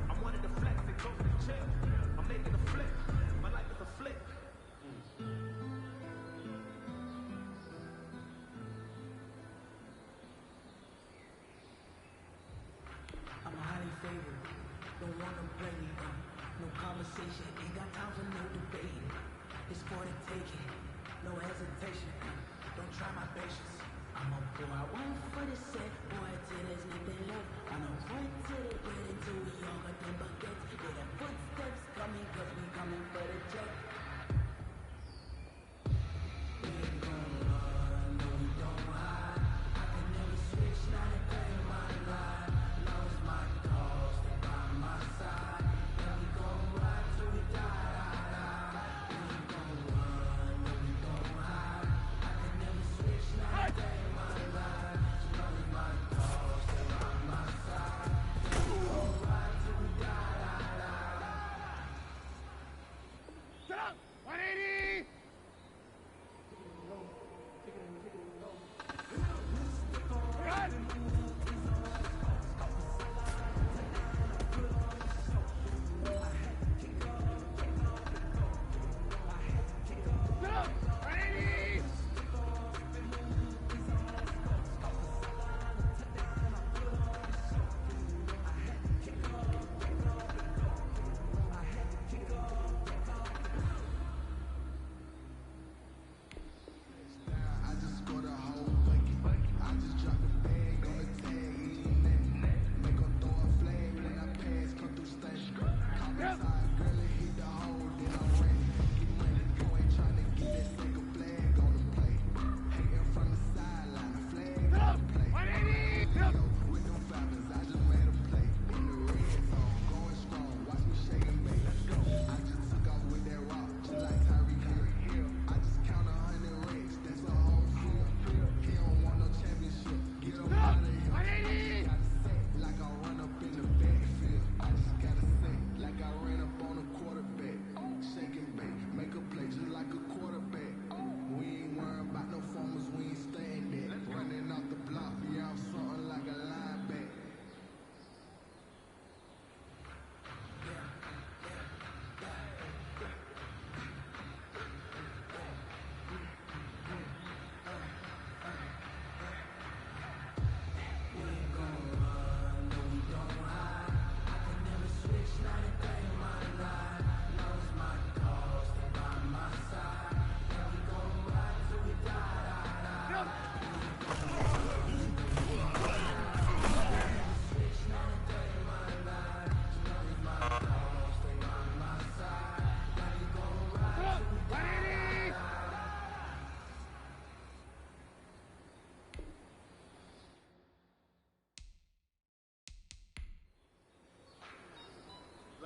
I'm one of the flex that goes to the check. I'm making a flip. My life is a flip. I'm highly favored. Don't wanna play me. No conversation. Ain't got time for no debate. It's for the taking. No hesitation. Don't try my patience. I'm a pour out one for the set. Boy, till there's nothing left. I'm a point to the get until we all got them buckets. Yeah, the footsteps coming, cause we coming for the check. We ain't gon' run, no we don't hide. I can never switch, not a day in my life. Lost my cause, they by my side. Yeah, we gon' ride till we die. We ain't gon' run, no we don't hide. I can never switch, not a day in my life. So lost my cause, they by my side. Yeah, we gon' ride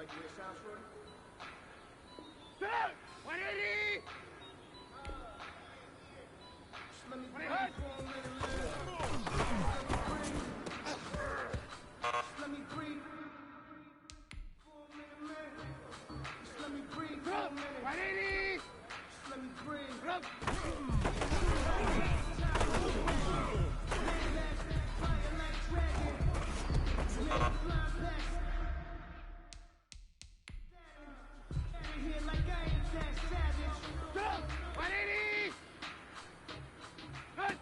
like you hear sounds, Shorty? 180! Let me breathe for a minute, Let me breathe for a minute, man. Just let me breathe for a minute. 180! Just let me breathe. Here like I ain't that savage. 180! Good!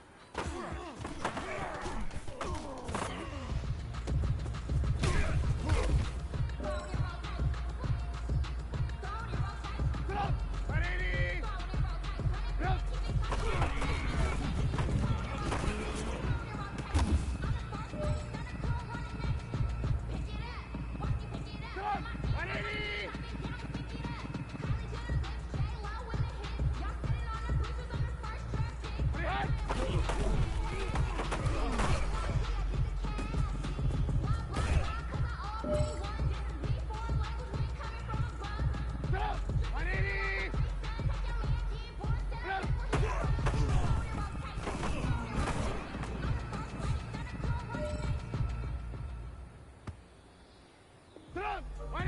One